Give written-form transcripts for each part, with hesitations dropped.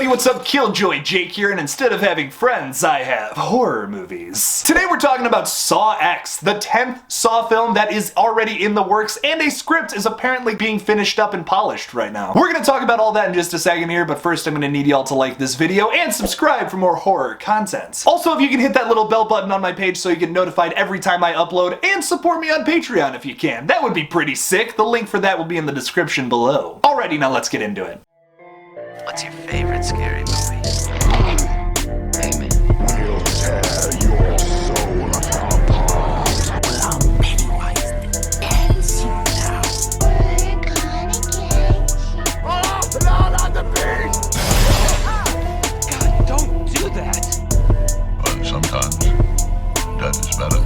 everybody, what's up? KillJoy Jake here, and instead of having friends, I have horror movies. Today we're talking about Saw X, the 10th Saw film that is already in the works, and a script is apparently being finished up and polished right now. We're gonna talk about all that in just a second here, but first I'm gonna need y'all to like this video and subscribe for more horror content. Also, if you can hit that little bell button on my page so you get notified every time I upload, and support me on Patreon if you can. That would be pretty sick. The link for that will be in the description below. Alrighty, now let's get into it. What's your favorite scary movie? Hey man. We'll tear your soul apart. I'm Pennywise the dancing now. We're gonna get you. Oh, blood on the beast! God, don't do that. But sometimes death is better.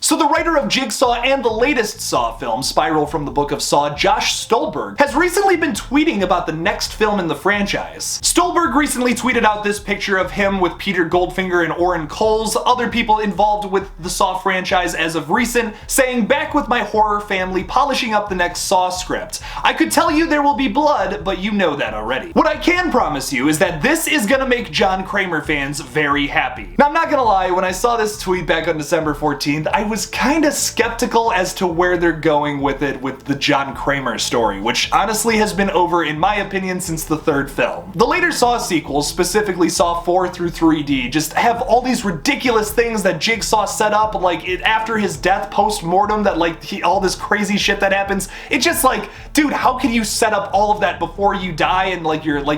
So the writer of Jigsaw and the latest Saw film, Spiral from the Book of Saw, Josh Stolberg, has recently been tweeting about the next film in the franchise. Stolberg recently tweeted out this picture of him with Peter Goldfinger and Orrin Coles, other people involved with the Saw franchise as of recent, saying, "Back with my horror family, polishing up the next Saw script. I could tell you there will be blood, but you know that already. What I can promise you is that this is gonna make John Kramer fans very happy." Now I'm not gonna lie, when I saw this tweet back on December 14th, I was kinda skeptical as to where they're going with it with the John Kramer story, which honestly has been over, in my opinion, since the third film. The later Saw sequels, specifically Saw 4 through 3D, just have all these ridiculous things that Jigsaw set up, like after his death post-mortem, that all this crazy shit that happens. It's just like, dude, how can you set up all of that before you die, and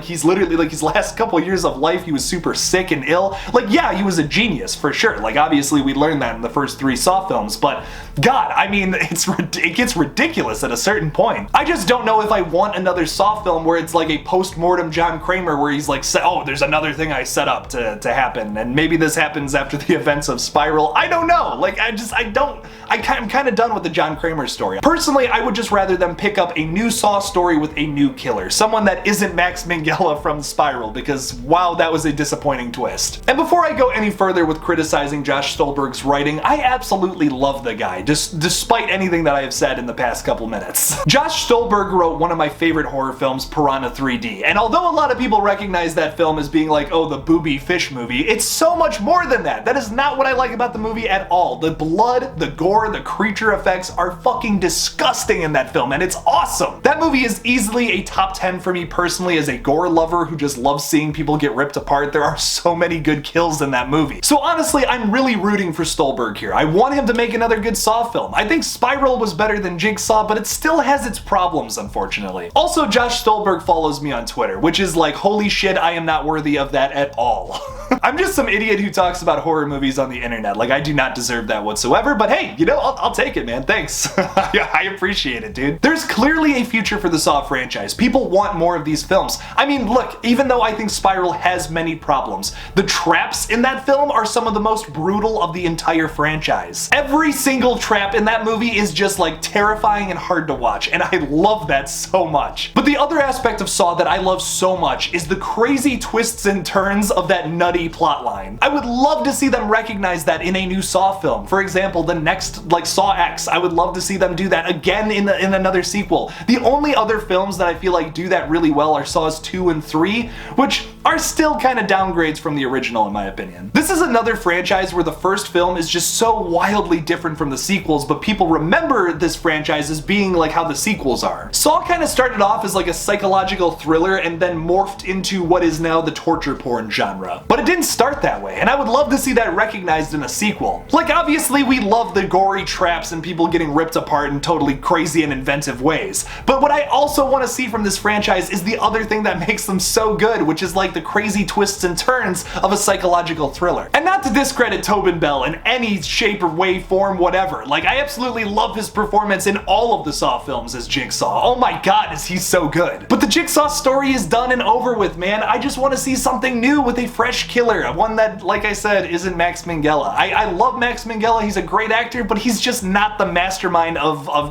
he's literally, his last couple of years of life, he was super sick and ill. Yeah, he was a genius, for sure. Obviously we learned that in the first 3 Saw films, but God, I mean, it gets ridiculous at a certain point. I just don't know if I want another Saw film where it's like a post-mortem John Kramer where he's like, oh, there's another thing I set up to happen, and maybe this happens after the events of Spiral. I don't know. I'm kind of done with the John Kramer story. Personally, I would just rather them pick up a new Saw story with a new killer, someone that isn't Max Minghella from Spiral, because wow, that was a disappointing twist. And before I go any further with criticizing Josh Stolberg's writing, I absolutely love the guy, despite anything that I have said in the past couple minutes. Josh Stolberg wrote one of my favorite horror films, Piranha 3D, and although a lot of people recognize that film as being like, oh, the booby fish movie, it's so much more than that. That is not what I like about the movie at all. The blood, the gore, the creature effects are fucking disgusting in that film, and it's awesome. That movie is easily a top 10 for me personally as a gore lover who just loves seeing people get ripped apart. There are so many good kills in that movie. So honestly, I'm really rooting for Stolberg here. I want him to make another good Saw film. I think Spiral was better than Jigsaw, but it still has its problems, unfortunately. Also, Josh Stolberg follows me on Twitter, which is like, holy shit, I am not worthy of that at all. I'm just some idiot who talks about horror movies on the internet. I do not deserve that whatsoever, but hey, you know, I'll take it, man. Thanks. Yeah, I appreciate it, dude. There's clearly a future for the Saw franchise. People want more of these films. I mean, look, even though I think Spiral has many problems, the traps in that film are some of the most brutal of the entire franchise. Every single trap in that movie is just terrifying and hard to watch, and I love that so much. But the other aspect of Saw that I love so much is the crazy twists and turns of that nutty plotline. I would love to see them recognize that in a new Saw film. For example, the next Saw X, I would love to see them do that again in another sequel. The only other films that I feel like do that really well are Saws 2 and 3, which are still kind of downgrades from the original in my opinion. This is another franchise where the first film is just so wildly different from the sequels, but people remember this franchise as being like how the sequels are. Saw kind of started off as a psychological thriller and then morphed into what is now the torture porn genre. But it didn't start that way, and I would love to see that recognized in a sequel. Obviously we love the gory traps and people getting ripped apart in totally crazy and inventive ways, but what I also want to see from this franchise is the other thing that makes them so good, which is the crazy twists and turns of a psychological thriller. And not to discredit Tobin Bell in any shape or way, form, whatever. I absolutely love his performance in all of the Saw films as Jigsaw. Oh my god, is he so good. But the Jigsaw story is done and over with, man. I just want to see something new with a fresh killer, one that, like I said, isn't Max Minghella. I love Max Minghella, he's a great actor, but he's just not the mastermind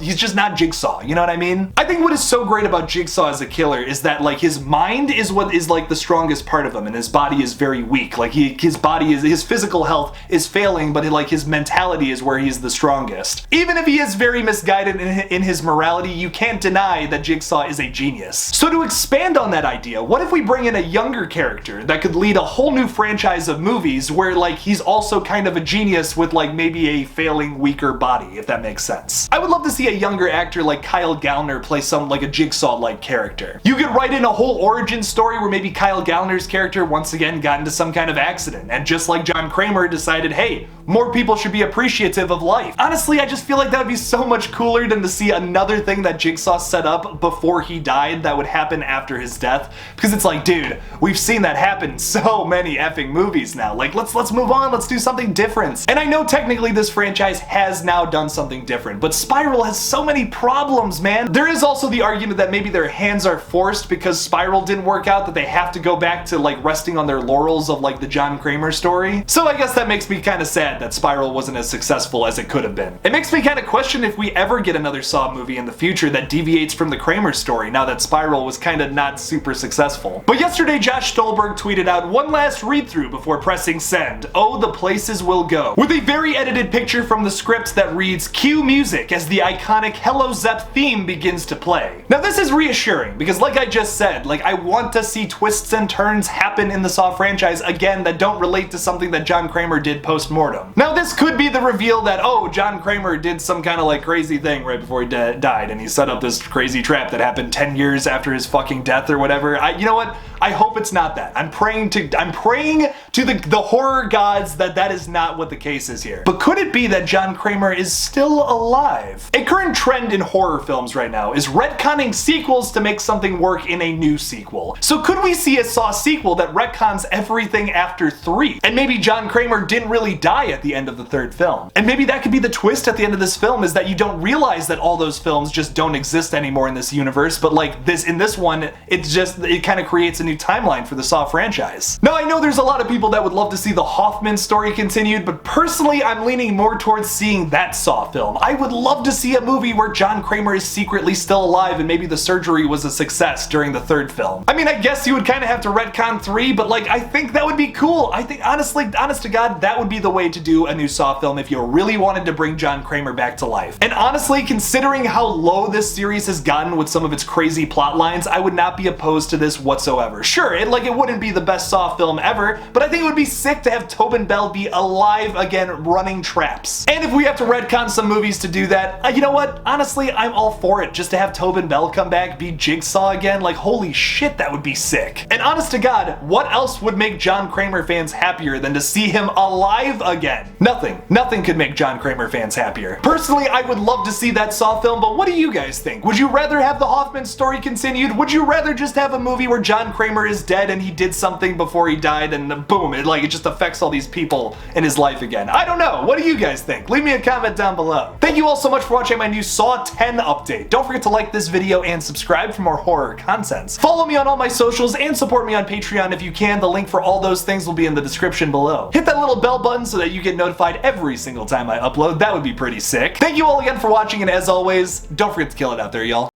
he's just not Jigsaw, you know what I mean? I think what is so great about Jigsaw as a killer is that, like, his mind is what is, like, the strongest part of him, and his body is very weak. Like, his physical health is failing, but, like, his mentality is where he's the strongest. Even if he is very misguided in his morality, you can't deny that Jigsaw is a genius. So to expand on that idea, what if we bring in a younger character that could lead a whole new franchise of movies where, like, he's also kind of a genius with, like, maybe a failing, weaker body, if that makes sense. I would love to see a younger actor like Kyle Gallner play like a Jigsaw-like character. You could write in a whole origin story where maybe Kyle Gallner's character once again got into some kind of accident, and just like John Kramer decided, hey, more people should be appreciative of life. Honestly, I just feel like that would be so much cooler than to see another thing that Jigsaw set up before he died that would happen after his death. Because it's like, dude, we've seen that happen in so many effing movies now. Like, let's move on, let's do something different. And I know technically this franchise has now done something different, but Spiral has so many problems, man. There is also the argument that maybe their hands are forced because Spiral didn't work out, that they have to go back to, like, resting on their laurels of, like, the John Kramer story. So I guess that makes me kind of sad that Spiral wasn't as successful as it could have been. It makes me kind of question if we ever get another Saw movie in the future that deviates from the Kramer story now that Spiral was kind of not super successful. But yesterday Josh Stolberg tweeted out one last read-through before pressing send. Oh, the places we'll go. With a very edited picture from the script that reads, cue music as the iconic Hello Zep theme begins to play. Now this is reassuring because, like I just said, like, I want to see twists and turns happen in the Saw franchise again that don't relate to something that John Kramer did post-mortem. Now this could be the reveal that, oh, John Kramer did some kind of, like, crazy thing right before he died, and he set up this crazy trap that happened 10 years after his fucking death or whatever. You know what? I hope it's not that. I'm praying to the horror gods that is not what the case is here. But could it be that John Kramer is still alive? A current trend in horror films right now is retconning sequels to make something work in a new sequel. So could we see a Saw sequel that retcons everything after 3? And maybe John Kramer didn't really die at the end of the 3rd film. And maybe that could be the twist at the end of this film, is that you don't realize that all those films just don't exist anymore in this universe, but, like, in this one, it kind of creates a new timeline for the Saw franchise. Now I know there's a lot of people that would love to see the Hoffman story continued, but personally I'm leaning more towards seeing that Saw film. I would love to see a movie where John Kramer is secretly still alive and maybe the surgery was a success during the 3rd film. I mean, I guess you would kind of have to retcon 3, but, like, I think that would be cool. I think, honestly, honest to God, that would be the way to do a new Saw film if you really wanted to bring John Kramer back to life. And honestly, considering how low this series has gotten with some of its crazy plot lines, I would not be opposed to this whatsoever. Sure, it wouldn't be the best Saw film ever, but I think it would be sick to have Tobin Bell be alive again running traps. And if we have to retcon some movies to do that, you know what? Honestly, I'm all for it. Just to have Tobin Bell come back, be Jigsaw again, like, holy shit, that would be sick. And honest to God, what else would make John Kramer fans happier than to see him alive again? Nothing. Nothing could make John Kramer fans happier. Personally, I would love to see that Saw film, but what do you guys think? Would you rather have the Hoffman story continued? Would you rather just have a movie where John Kramer is dead and he did something before he died and boom, it just affects all these people in his life again? I don't know. What do you guys think? Leave me a comment down below. Thank you all so much for watching my new Saw 10 update. Don't forget to like this video and subscribe for more horror content. Follow me on all my socials and support me on Patreon if you can. The link for all those things will be in the description below. Hit that little bell button so that you get notified every single time I upload. That would be pretty sick. Thank you all again for watching, and as always, don't forget to kill it out there, y'all.